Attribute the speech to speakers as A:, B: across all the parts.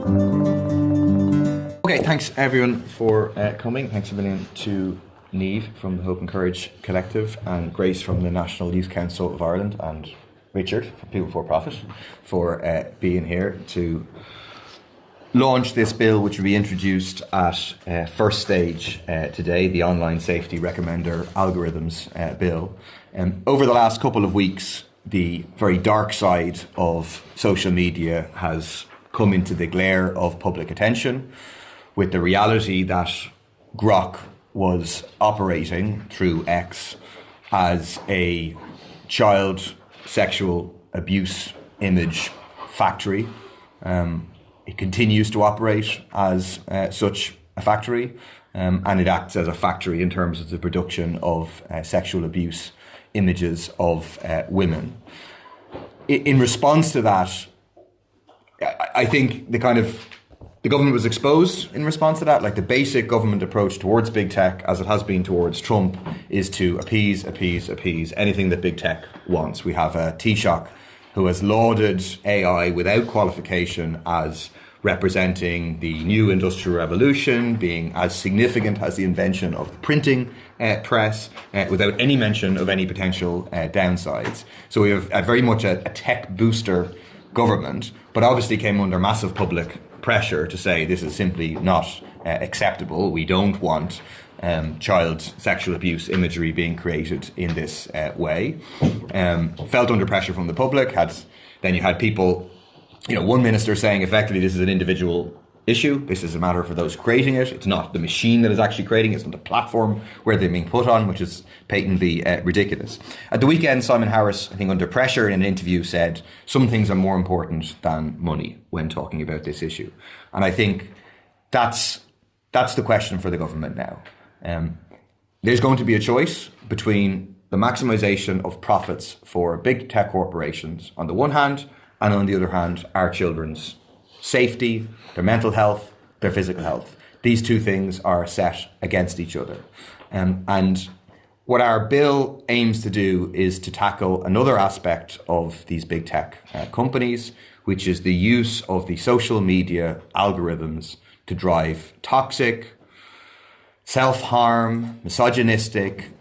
A: Okay, thanks everyone for coming. Thanks a million to Niamh from the Hope and Courage Collective and Grace from the National Youth Council of Ireland and Richard from People for Profit for being here to launch this bill, which will be introduced at first stage today, the Online Safety Recommender Algorithms Bill. Over the last couple of weeks, the very dark side of social media has come into the glare of public attention, with the reality that Grok was operating through X as a child sexual abuse image factory. It continues to operate as such a factory, and it acts as a factory in terms of the production of sexual abuse images of women. In response to that, I think the government was exposed in response to that. Like, the basic government approach towards big tech, as it has been towards Trump, is to appease anything that big tech wants. We have Taoiseach, who has lauded AI without qualification as representing the new industrial revolution, being as significant as the invention of the printing press, without any mention of any potential downsides. So we have very much a tech booster government, but obviously came under massive public pressure to say this is simply not acceptable. We don't want child sexual abuse imagery being created in this way. Felt under pressure from the public. Then you had people, one minister saying effectively this is an individual issue. This is a matter for those creating it. It's not the machine that is actually creating it. It's not the platform where they're being put on, which is patently ridiculous. At the weekend, Simon Harris, I think under pressure in an interview, said some things are more important than money when talking about this issue. And I think that's the question for the government now. There's going to be a choice between the maximisation of profits for big tech corporations on the one hand, and on the other hand, our children's safety, their mental health, their physical health. These two things are set against each other. And what our bill aims to do is to tackle another aspect of these big tech companies, which is the use of the social media algorithms to drive toxic, self-harm, misogynistic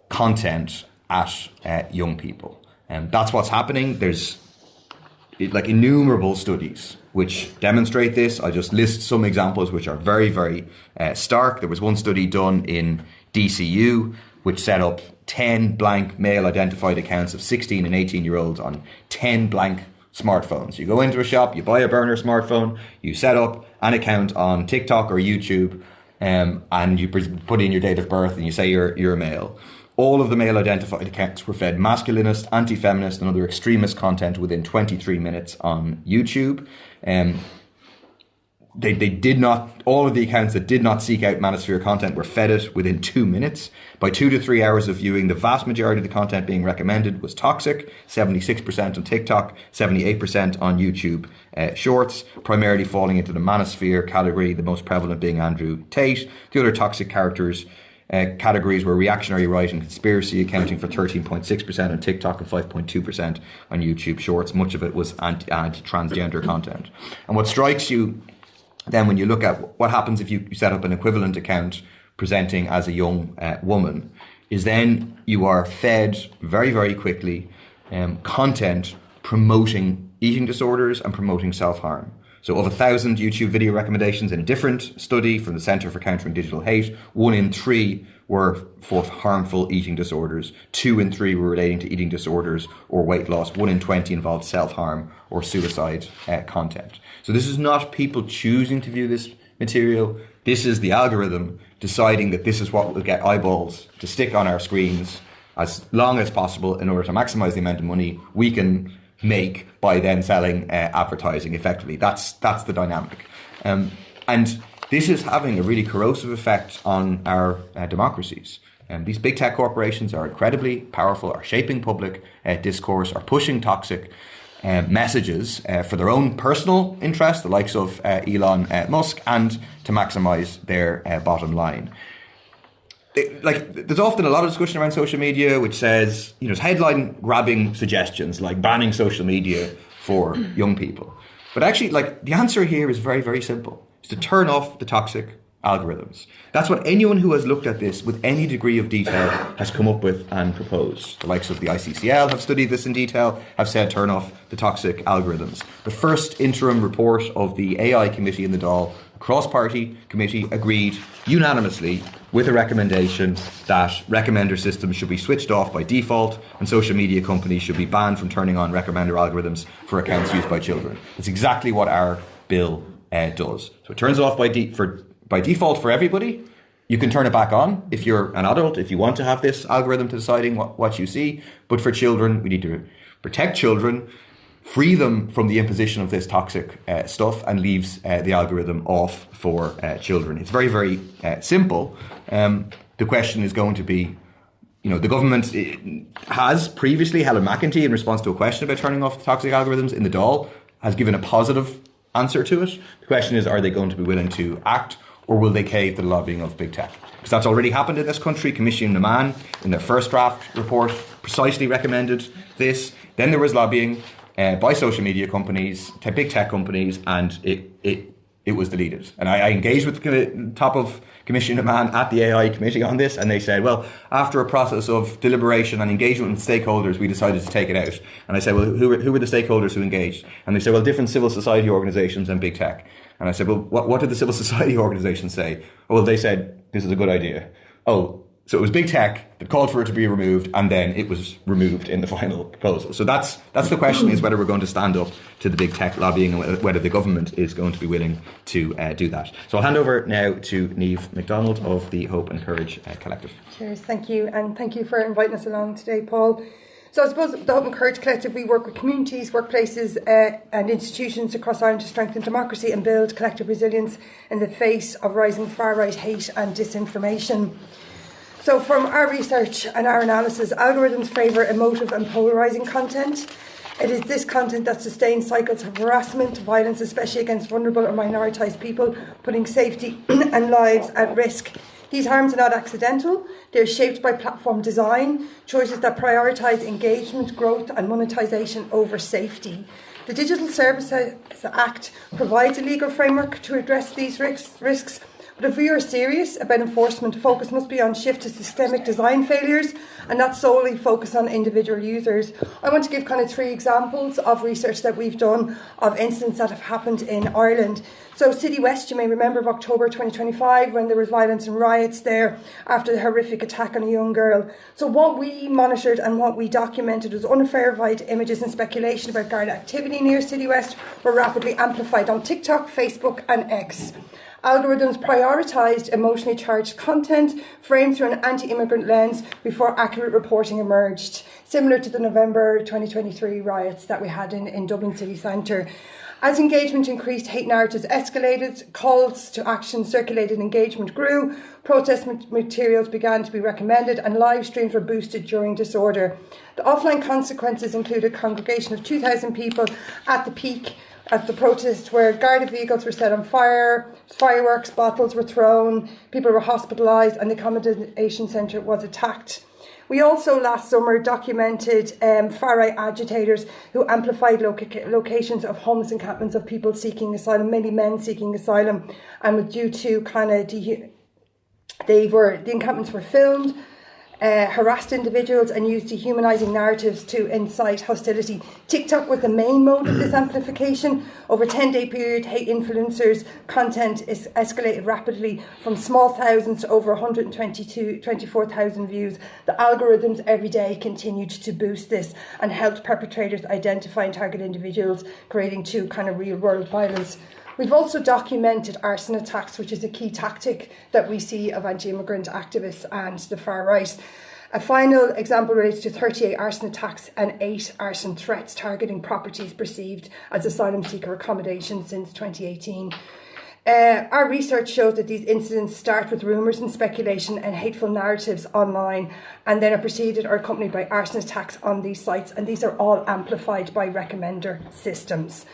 A: content at young people. And that's what's happening. There's innumerable studies which demonstrate this. I'll just list some examples which are very, very stark. There was one study done in DCU which set up 10 blank male identified accounts of 16 and 18-year-olds on 10 blank smartphones. You go into a shop, you buy a burner smartphone, you set up an account on TikTok or YouTube, and you put in your date of birth and you say you're a male. All of the male identified accounts were fed masculinist, anti-feminist and other extremist content within 23 minutes on YouTube. They did not, all of the accounts that did not seek out manosphere content were fed it within 2 minutes. By 2 to 3 hours of viewing, the vast majority of the content being recommended was toxic, 76% on TikTok, 78% on YouTube Shorts, primarily falling into the manosphere category, the most prevalent being Andrew Tate. The other toxic categories were reactionary right and conspiracy, accounting for 13.6% on TikTok and 5.2% on YouTube Shorts. Much of it was anti-transgender content. And what strikes you then when you look at what happens if you set up an equivalent account presenting as a young woman is then you are fed very, very quickly content promoting eating disorders and promoting self-harm. So of 1,000 YouTube video recommendations in a different study from the Centre for Countering Digital Hate, 1 in 3 were for harmful eating disorders, 2 in 3 were relating to eating disorders or weight loss, 1 in 20 involved self-harm or suicide content. So this is not people choosing to view this material. This is the algorithm deciding that this is what will get eyeballs to stick on our screens as long as possible in order to maximize the amount of money we can make by then selling advertising effectively. That's the dynamic. And this is having a really corrosive effect on our democracies. These big tech corporations are incredibly powerful, are shaping public discourse, are pushing toxic messages for their own personal interest, the likes of Elon Musk, and to maximize their bottom line. There's often a lot of discussion around social media which says, headline grabbing suggestions like banning social media for young people. But actually, like, the answer here is very, very simple. It's to turn off the toxic algorithms. That's what anyone who has looked at this with any degree of detail has come up with and proposed. The likes of the ICCL have studied this in detail, have said turn off the toxic algorithms. The first interim report of the AI committee in the Dáil, a cross-party committee, agreed unanimously with a recommendation that recommender systems should be switched off by default and social media companies should be banned from turning on recommender algorithms for accounts used by children. That's exactly what our bill does. So it turns it off by default for everybody. You can turn it back on if you're an adult, if you want to have this algorithm to deciding what you see. But for children, we need to protect children, free them from the imposition of this toxic stuff, and leaves the algorithm off for children. It's very, very simple. The question is going to be, the government has previously, Helen McEntee, in response to a question about turning off the toxic algorithms in the Dáil, has given a positive answer to it. The question is, are they going to be willing to act, or will they cave to the lobbying of big tech? Because that's already happened in this country. Commission Naman, in their first draft report, precisely recommended this. Then there was lobbying by social media companies, big tech companies, and it was deleted. And I engaged with the top of Commission Naman at the AI committee on this, and they said, well, after a process of deliberation and engagement with stakeholders, we decided to take it out. And I said, well, who were the stakeholders who engaged? And they said, well, different civil society organisations and big tech. And I said, well, what did the civil society organisations say? Oh, well, they said, this is a good idea. Oh, so it was big tech that called for it to be removed, and then it was removed in the final proposal. So that's the question, is whether we're going to stand up to the big tech lobbying and whether the government is going to be willing to do that. So I'll hand over now to Niamh MacDonald of the Hope and Courage Collective.
B: Cheers, thank you, and thank you for inviting us along today, Paul. So I suppose the Hope and Courage Collective, we work with communities, workplaces and institutions across Ireland to strengthen democracy and build collective resilience in the face of rising far-right hate and disinformation. So from our research and our analysis, algorithms favour emotive and polarising content. It is this content that sustains cycles of harassment, violence, especially against vulnerable or minoritised people, putting safety and lives at risk. These harms are not accidental. They're shaped by platform design, choices that prioritise engagement, growth and monetisation over safety. The Digital Services Act provides a legal framework to address these risks. But if we are serious about enforcement, focus must be on shift to systemic design failures and not solely focus on individual users. I want to give kind of 3 examples of research that we've done of incidents that have happened in Ireland. So City West, you may remember, of October 2025, when there was violence and riots there after the horrific attack on a young girl. So what we monitored and what we documented was unverified images and speculation about Garda activity near City West were rapidly amplified on TikTok, Facebook and X. Algorithms prioritised emotionally charged content framed through an anti-immigrant lens before accurate reporting emerged, similar to the November 2023 riots that we had in Dublin city centre. As engagement increased, hate narratives escalated, calls to action circulated, engagement grew, protest materials began to be recommended and live streams were boosted during disorder. The offline consequences included a congregation of 2,000 people at the peak at the protest, where Garda vehicles were set on fire, fireworks, bottles were thrown, people were hospitalised and the accommodation centre was attacked. We also last summer documented far-right agitators who amplified locations of homeless encampments of people seeking asylum, mainly men seeking asylum, and was due to the encampments were filmed, harassed individuals and used dehumanising narratives to incite hostility. TikTok was the main mode of this amplification. Over a 10-day period, hate influencers' content is escalated rapidly from small thousands to over 124,000 views. The algorithms every day continued to boost this and helped perpetrators identify and target individuals, creating real-world violence. We've also documented arson attacks, which is a key tactic that we see of anti-immigrant activists and the far right. A final example relates to 38 arson attacks and 8 arson threats targeting properties perceived as asylum seeker accommodation since 2018. Our research shows that these incidents start with rumours and speculation and hateful narratives online, and then are preceded or accompanied by arson attacks on these sites, and these are all amplified by recommender systems.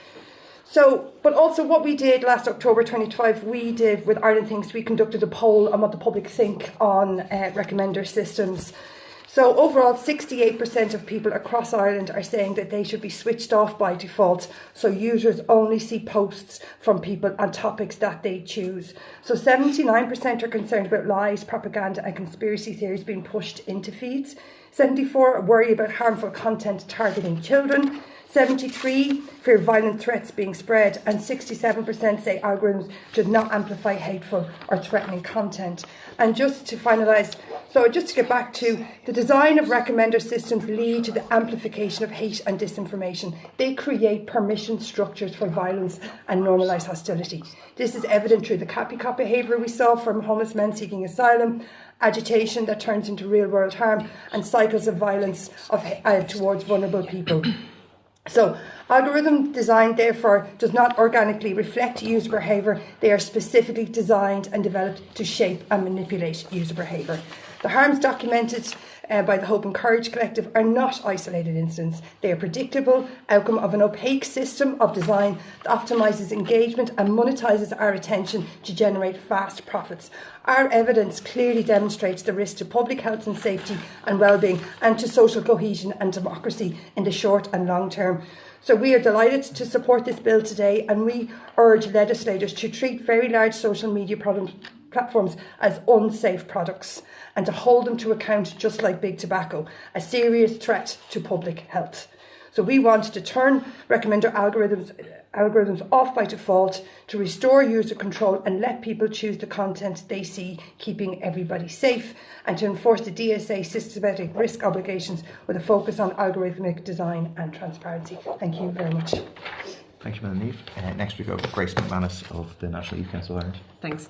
B: So, but also what we did last October 2025, we did with Ireland Thinks, we conducted a poll on what the public think on recommender systems. So overall, 68% of people across Ireland are saying that they should be switched off by default, so users only see posts from people on topics that they choose. So 79% are concerned about lies, propaganda and conspiracy theories being pushed into feeds. 74 worry about harmful content targeting children. 73 fear violent threats being spread, and 67% say algorithms should not amplify hateful or threatening content. And just to finalise, so just to get back to the design of recommender systems lead to the amplification of hate and disinformation. They create permission structures for violence and normalise hostility. This is evident through the copycat behaviour we saw from homeless men seeking asylum, agitation that turns into real-world harm, and cycles of violence towards vulnerable people. So, algorithm design, therefore, does not organically reflect user behaviour. They are specifically designed and developed to shape and manipulate user behaviour. The harms documented by the Hope and Courage Collective are not isolated incidents. They are predictable outcome of an opaque system of design that optimises engagement and monetises our attention to generate fast profits. Our evidence clearly demonstrates the risk to public health and safety and well-being, and to social cohesion and democracy in the short and long term. So we are delighted to support this bill today, and we urge legislators to treat very large social media platforms as unsafe products and to hold them to account, just like big tobacco, a serious threat to public health. So we want to turn recommender algorithms off by default, to restore user control and let people choose the content they see, keeping everybody safe, and to enforce the DSA systematic risk obligations with a focus on algorithmic design and transparency. Thank you very much.
A: Thank you, Madam Neve. Next we go to Grace McManus of the National Youth Council of Ireland.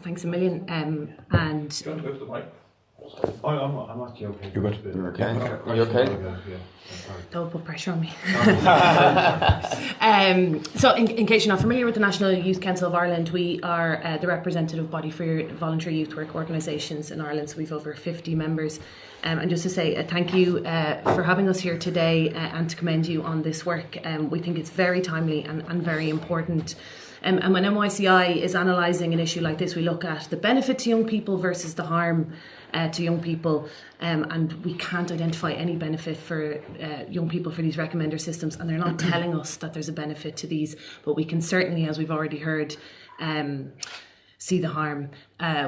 C: Thanks a million.
D: And do you want to go to the mic? I'm actually okay.
A: You're good.
E: You're okay. Are you okay?
C: Don't put pressure on me. So in case you're not familiar with the National Youth Council of Ireland, we are the representative body for voluntary youth work organisations in Ireland. So we've over 50 members. And just to say thank you for having us here today and to commend you on this work. We think it's very timely and very important. And when NYCI is analysing an issue like this, we look at the benefit to young people versus the harm to young people, and we can't identify any benefit for young people for these recommender systems, and they're not telling us that there's a benefit to these, but we can certainly, as we've already heard, see the harm.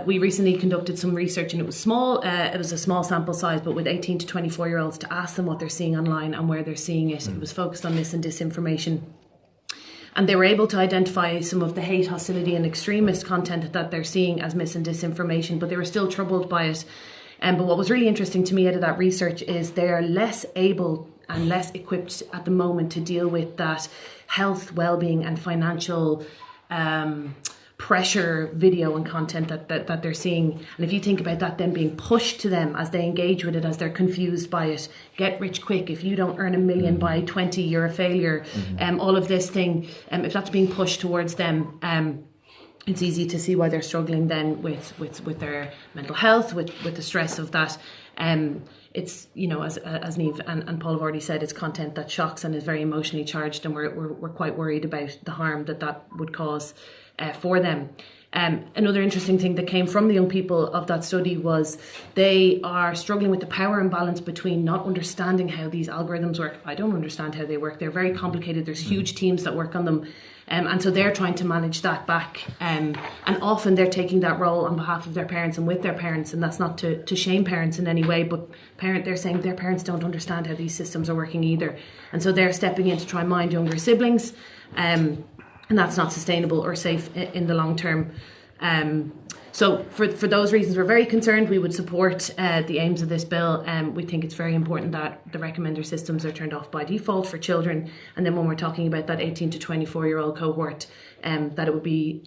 C: We recently conducted some research, and it was small. It was a small sample size, but with 18 to 24-year-olds, to ask them what they're seeing online and where they're seeing it. It was focused on mis and disinformation. And they were able to identify some of the hate, hostility and extremist content that they're seeing as mis and disinformation, but they were still troubled by it. But what was really interesting to me out of that research is they're less able and less equipped at the moment to deal with that health, well-being and financial pressure video and content that they're seeing. And if you think about that then being pushed to them as they engage with it, as they're confused by it, get rich quick, if you don't earn $1 million by 20 you're a failure, all of this thing, if that's being pushed towards them, it's easy to see why they're struggling then with their mental health, with the stress of that. It's, you know, as Neve and Paul have already said, it's content that shocks and is very emotionally charged, and we're quite worried about the harm that would cause for them. Another interesting thing that came from the young people of that study was they are struggling with the power imbalance between not understanding how these algorithms work. I don't understand how they work. They're very complicated. There's huge teams that work on them. And so they're trying to manage that back. And often they're taking that role on behalf of their parents and with their parents. And that's not to shame parents in any way, but they're saying their parents don't understand how these systems are working either. And so they're stepping in to try and mind younger siblings. And that's not sustainable or safe in the long term. So for those reasons, we're very concerned. We would support the aims of this bill. We think it's very important that the recommender systems are turned off by default for children. And then when we're talking about that 18 to 24-year-old cohort, that it would be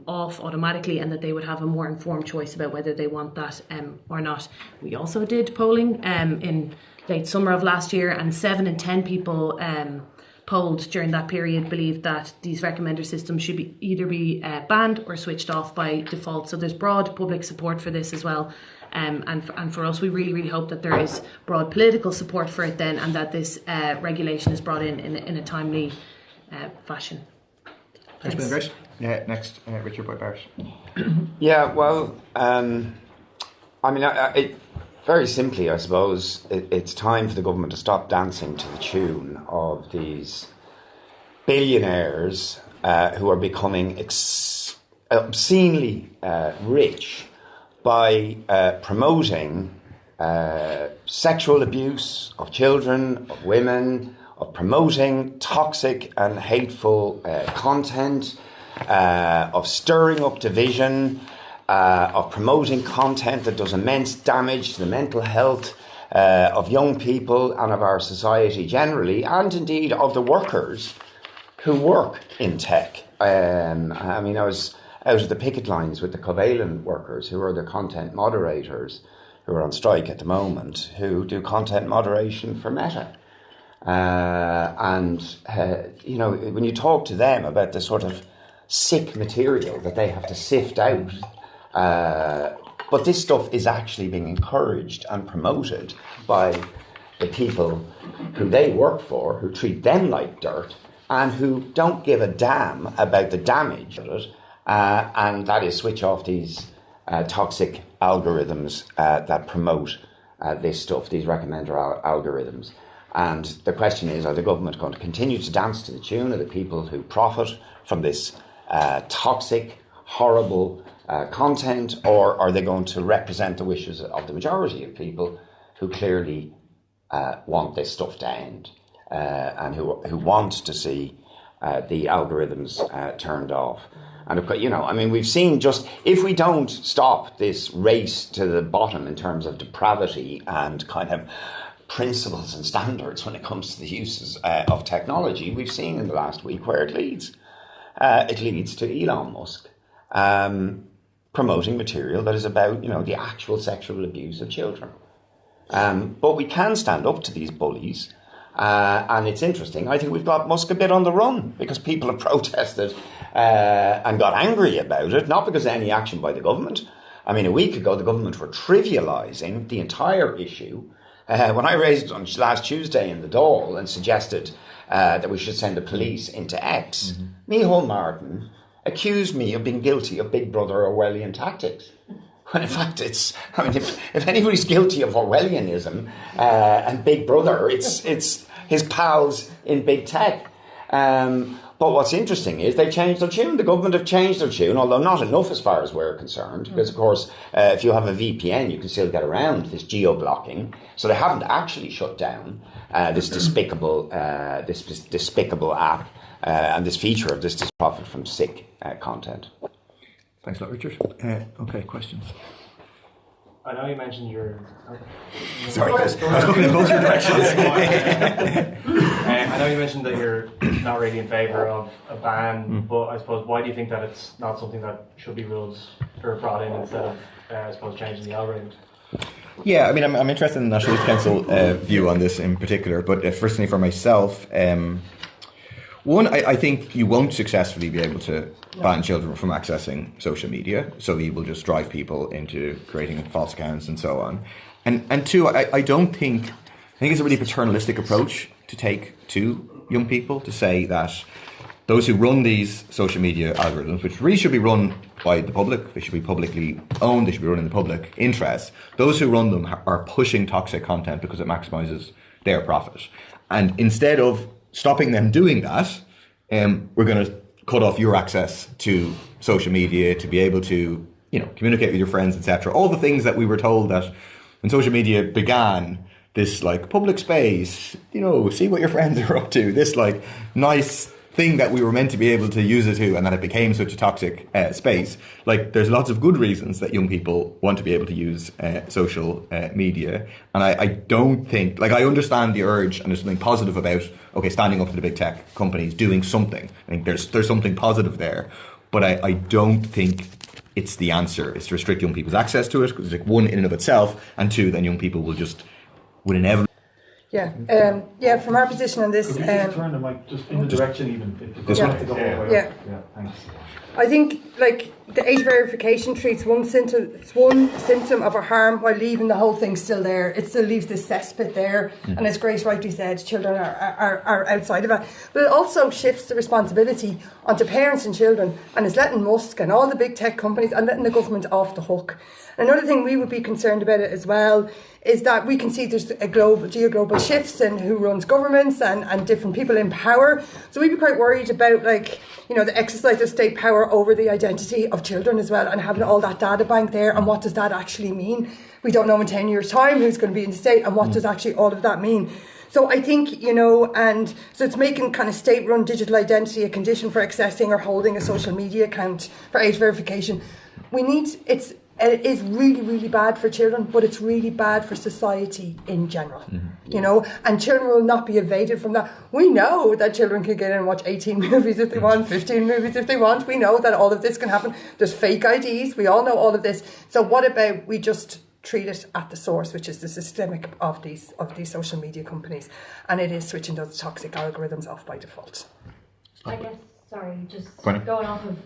C: off automatically and that they would have a more informed choice about whether they want that or not. We also did polling in late summer of last year, and 7 in 10 people polled during that period believed that these recommender systems should either be banned or switched off by default. So there's broad public support for this as well. And for us, we really hope that there is broad political support for it then, and that this regulation is brought in a timely fashion.
A: Thanks, Grace. Yeah, next, Richard Boyd Barrett.
E: Yeah, well, I mean, Very simply, I suppose, it's time for the government to stop dancing to the tune of these billionaires who are becoming obscenely rich by promoting sexual abuse of children, of women, of promoting toxic and hateful content, of stirring up division, of promoting content that does immense damage to the mental health of young people and of our society generally, and indeed of the workers who work in tech. I was out at the picket lines with the Covalent workers, who are the content moderators, who are on strike at the moment, who do content moderation for Meta. When you talk to them about the sort of sick material that they have to sift out, but this stuff is actually being encouraged and promoted by the people who they work for, who treat them like dirt, and who don't give a damn about the damage of it, and that is switch off these toxic algorithms that promote this stuff, these recommender algorithms. And the question is, are the government going to continue to dance to the tune of the people who profit from this toxic, horrible content, or are they going to represent the wishes of the majority of people who clearly want this stuff to end and who want to see the algorithms turned off? And we've seen, just if we don't stop this race to the bottom in terms of depravity and kind of principles and standards when it comes to the uses of technology, we've seen in the last week where it leads. It leads to Elon Musk promoting material that is about, the actual sexual abuse of children. But we can stand up to these bullies. And it's interesting. I think we've got Musk a bit on the run because people have protested and got angry about it, not because of any action by the government. I mean, a week ago, the government were trivialising the entire issue. When I raised it on last Tuesday in the Dáil and suggested that we should send the police into X, Micheál Martin accused me of being guilty of Big Brother Orwellian tactics. When in fact if anybody's guilty of Orwellianism and Big Brother, it's his pals in big tech. But what's interesting is they've changed their tune. The government have changed their tune, although not enough as far as we're concerned, because of course if you have a VPN you can still get around this geo-blocking. So they haven't actually shut down this despicable app and this feature of this profit from sick content.
A: Thanks a lot, Richard. Okay, questions?
D: I know you mentioned your...
A: Sorry, I was looking in both your directions.
D: I know you mentioned that you're not really in favour of a ban, but I suppose why do you think that it's not something that should be rules or brought in instead of, I suppose, changing the algorithms?
A: Yeah, I'm interested in the National Youth Council view on this in particular, but firstly for myself, one, I think you won't successfully be able to ban children from accessing social media, so you will just drive people into creating false accounts and so on. And two, I think it's a really paternalistic approach to take to young people, to say that those who run these social media algorithms, which really should be run by the public, they should be publicly owned, they should be run in the public interest, those who run them are pushing toxic content because it maximises their profit. And instead of stopping them doing that, we're going to cut off your access to social media, to be able to, communicate with your friends, etc. All the things that we were told that when social media began, this public space, see what your friends are up to, this nice thing that we were meant to be able to use it to, and that it became such a toxic space. There's lots of good reasons that young people want to be able to use social media, and I don't think, I understand the urge, and there's something positive about standing up to the big tech companies doing something. I think there's something positive there, but I don't think it's the answer. It's to restrict young people's access to it, because one, in and of itself, and two, then young people would inevitably.
B: Yeah, from our position on this...
D: Could you just turn the mic just in the direction even?
A: This one?
D: Yeah, thanks.
B: I think, like, the age verification treats one symptom of a harm while leaving the whole thing still there. It still leaves this cesspit there, and as Grace rightly said, children are outside of it. But it also shifts the responsibility onto parents and children, and is letting Musk and all the big tech companies and letting the government off the hook. Another thing we would be concerned about it as well is that we can see there's global shifts in who runs governments and different people in power. So we'd be quite worried about, like, you know, the exercise of state power over the identity of children as well, and having all that data bank there, and what does that actually mean? We don't know in 10 years' time who's going to be in the state, and what does actually all of that mean? So I think, you know, and so it's making kind of state-run digital identity a condition for accessing or holding a social media account for age verification. It is really, really bad for children, but it's really bad for society in general, you know, and children will not be evaded from that. We know that children can get in and watch 18 movies if they want, 15 movies if they want. We know that all of this can happen. There's fake IDs. We all know all of this. So what about we just treat it at the source, which is the systemic of these social media companies, and it is switching those toxic algorithms off by default.
F: I guess, sorry, just going off of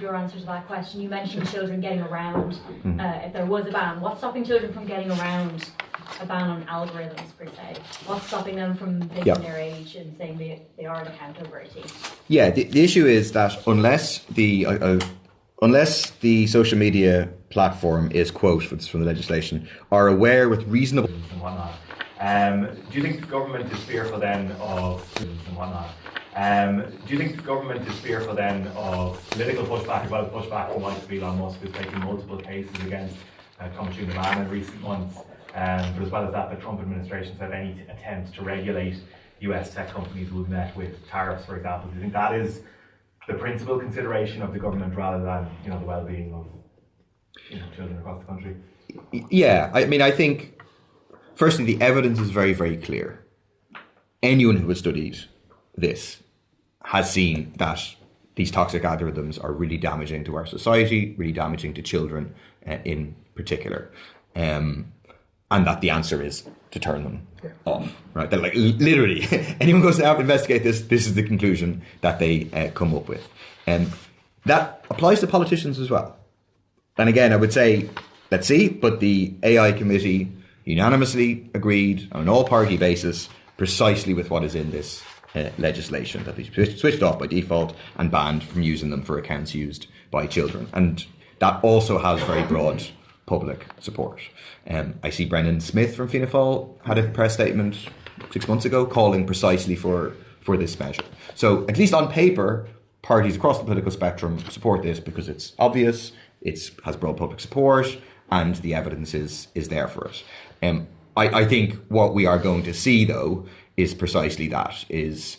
F: your answer to that question, you mentioned children getting around if there was a ban. What's stopping children from getting around a ban on algorithms per se? What's stopping them from taking their age and saying they are an account over 18?
A: Yeah, the issue is that unless the social media platform is, quote, from the legislation, are aware with reasonable
G: and whatnot. Do you think the government is fearful then of and whatnot? Do you think the government is fearful then of political pushback, as well as pushback from likes of Elon Musk, who's taking multiple cases against Thomas Mann in recent months? But as well as that, the Trump administration said any attempts to regulate US tech companies would be met with tariffs, for example. Do you think that is the principal consideration of the government rather than, you know, the well-being of, you know, children across the country?
A: Yeah, I mean, I think, firstly, the evidence is very, very clear. Anyone who has studied this has seen that these toxic algorithms are really damaging to our society, really damaging to children in particular. And that the answer is to turn them off, right? That, like, literally, anyone goes out and investigate this is the conclusion that they come up with. And that applies to politicians as well. And again, I would say, let's see, but the AI committee unanimously agreed on an all-party basis precisely with what is in this legislation, that they switched off by default and banned from using them for accounts used by children. And that also has very broad public support. I see Brendan Smith from Fianna Fáil had a press statement 6 months ago calling precisely for this measure. So at least on paper, parties across the political spectrum support this because it's obvious, it has broad public support, and the evidence is there for it. I think what we are going to see, though, is precisely that, is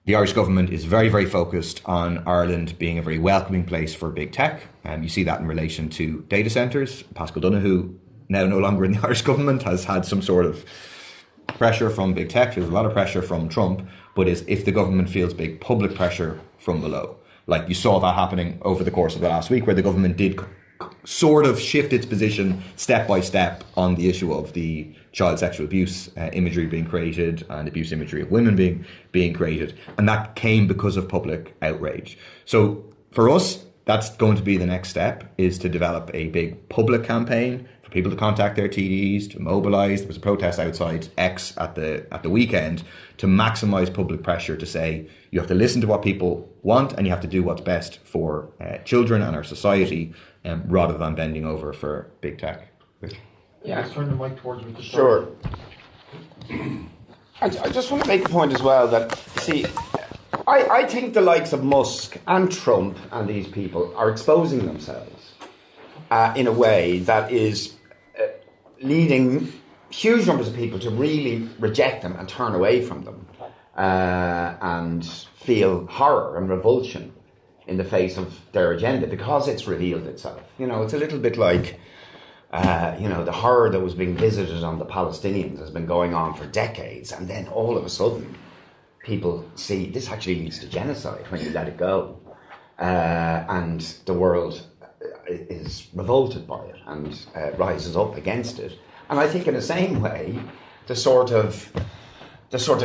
A: the Irish government is very, very focused on Ireland being a very welcoming place for big tech. You see that in relation to data centres. Pascal Donoghue, now no longer in the Irish government, has had some sort of pressure from big tech. There's a lot of pressure from Trump, but is if the government feels big public pressure from below. Like you saw that happening over the course of the last week, where the government did sort of shift its position step by step on the issue of the child sexual abuse imagery being created and abuse imagery of women being created. And that came because of public outrage. So for us, that's going to be the next step, is to develop a big public campaign for people to contact their TDs, to mobilise. There was a protest outside X at the weekend to maximise public pressure to say you have to listen to what people want and you have to do what's best for children and our society, rather than bending over for big tech.
G: Yeah, let's turn the mic towards me.
E: Sure. I just want to make a point as well that, see, I think the likes of Musk and Trump and these people are exposing themselves in a way that is leading huge numbers of people to really reject them and turn away from them and feel horror and revulsion in the face of their agenda because it's revealed itself. You know, it's a little bit like, the horror that was being visited on the Palestinians has been going on for decades, and then all of a sudden people see this actually leads to genocide when you let it go. And the world is revolted by it and rises up against it. And I think in the same way, the sort of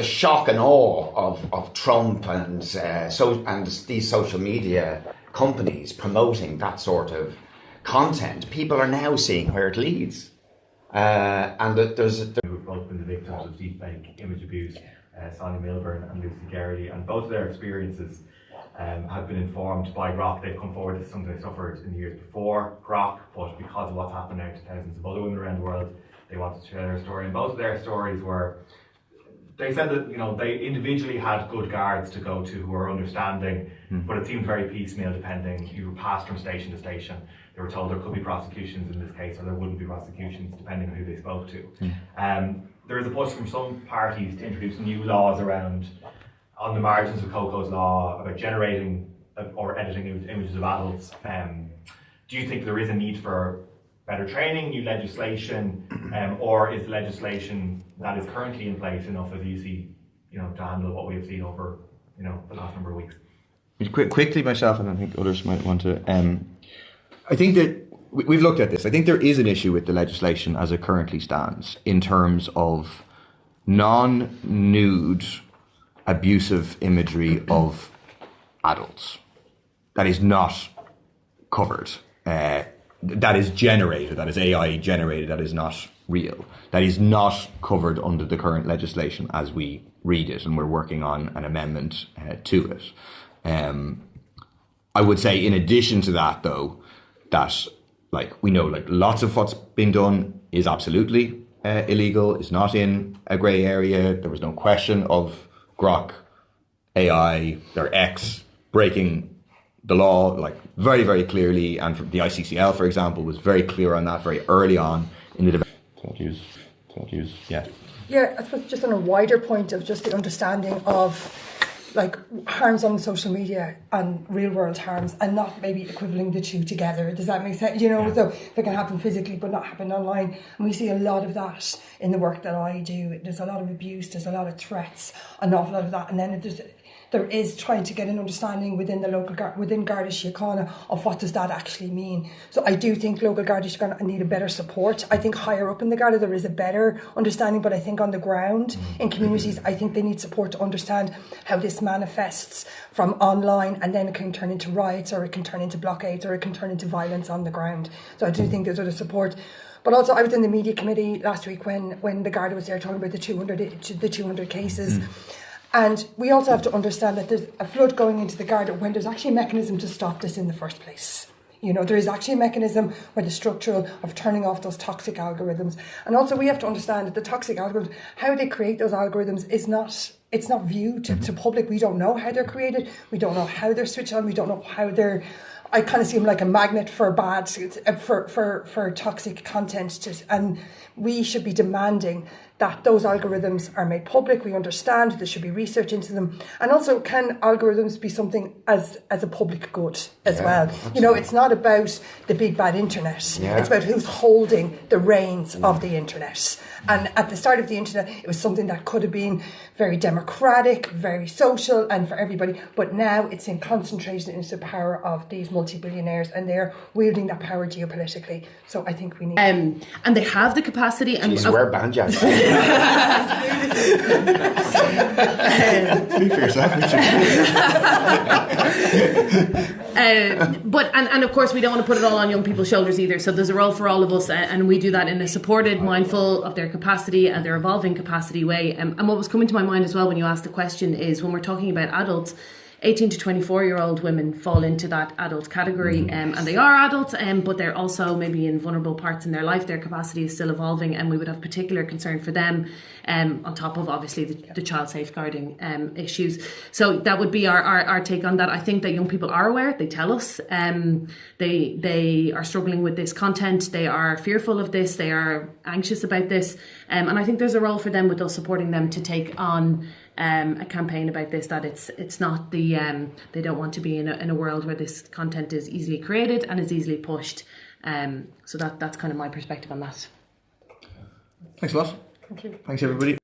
E: shock and awe of Trump and these social media companies promoting that sort of content, people are now seeing where it leads. And
G: Who've both been the victims of deepfake image abuse, Sonia Milburn and Lucy Geraghty, and both of their experiences have been informed by Grok. They've come forward as something they suffered in the years before Grok, but because of what's happened now to thousands of other women around the world, they wanted to share their story. And both of their stories were, they said that, you know, they individually had good guards to go to who were understanding, but it seemed very piecemeal depending. You passed from station to station. They were told there could be prosecutions in this case, or there wouldn't be prosecutions depending on who they spoke to. There is a push from some parties to introduce new laws around, on the margins of Coco's law, about generating or editing images of adults. Do you think there is a need for better training, new legislation, or is legislation that is currently in place enough, as you see, you know, to handle what we've seen over, you know, the last number of weeks?
A: Quickly, myself, and I think others might want to. I think that we've looked at this. I think there is an issue with the legislation as it currently stands in terms of non-nude abusive imagery of adults that is not covered. That is generated, that is AI generated, that is not real. That is not covered under the current legislation as we read it, and we're working on an amendment to it. I would say in addition to that, though, that like we know like lots of what's been done is absolutely illegal, is not in a grey area. There was no question of Grok, AI, their X breaking the law, like very, very clearly, and from the ICCL, for example, was very clear on that very early on in the debate.
B: Yeah, I suppose just on a wider point of just the understanding of like harms on social media and real world harms, and not maybe equivalent the two together. Does that make sense? You know, so they can happen physically but not happen online. And we see a lot of that in the work that I do. There's a lot of abuse, there's a lot of threats, an awful lot of that, and then there is trying to get an understanding within the local within Garda Síochána of what does that actually mean. So I do think local Garda Síochána need a better support. I think higher up in the Garda there is a better understanding, but I think on the ground in communities, I think they need support to understand how this manifests from online, and then it can turn into riots, or it can turn into blockades, or it can turn into violence on the ground. So I do think there's other support. But also, I was in the media committee last week when the Garda was there talking about the 200 cases. And we also have to understand that there's a flood going into the Garda when there's actually a mechanism to stop this in the first place. You know, there is actually a mechanism where the structural of turning off those toxic algorithms. And also we have to understand that the toxic algorithms, how they create those algorithms is not, it's not viewed to public. We don't know how they're created. We don't know how they're switched on. We don't know how they're, I kind of see them like a magnet for bad, for toxic content. And we should be demanding that those algorithms are made public. We understand there should be research into them. And also, can algorithms be something as a public good as well? Absolutely. You know, it's not about the big bad internet. Yeah. It's about who's holding the reins of the internet. And at the start of the internet, it was something that could have been very democratic, very social, and for everybody. But now it's in concentrated into the power of these multi-billionaires, and they're wielding that power geopolitically. So I think we need...
C: and they have the capacity...
E: Jeez, we're banjas.
A: Speak for yourself,
C: but of course we don't want to put it all on young people's shoulders either, so there's a role for all of us, and we do that in a supported, mindful of their capacity and their evolving capacity way. And what was coming to my mind as well when you asked the question is, when we're talking about adults, 18 to 24-year-old women fall into that adult category, and they are adults, but they're also maybe in vulnerable parts in their life. Their capacity is still evolving, and we would have particular concern for them, on top of obviously the child safeguarding issues. So that would be our take on that. I think that young people are aware. They tell us they are struggling with this content. They are fearful of this. They are anxious about this, and I think there's a role for them with us supporting them to take on a campaign about this, that it's not the they don't want to be in a world where this content is easily created and is easily pushed. So that's kind of my perspective on that.
A: Thanks a lot.
B: Thank you.
A: Thanks everybody.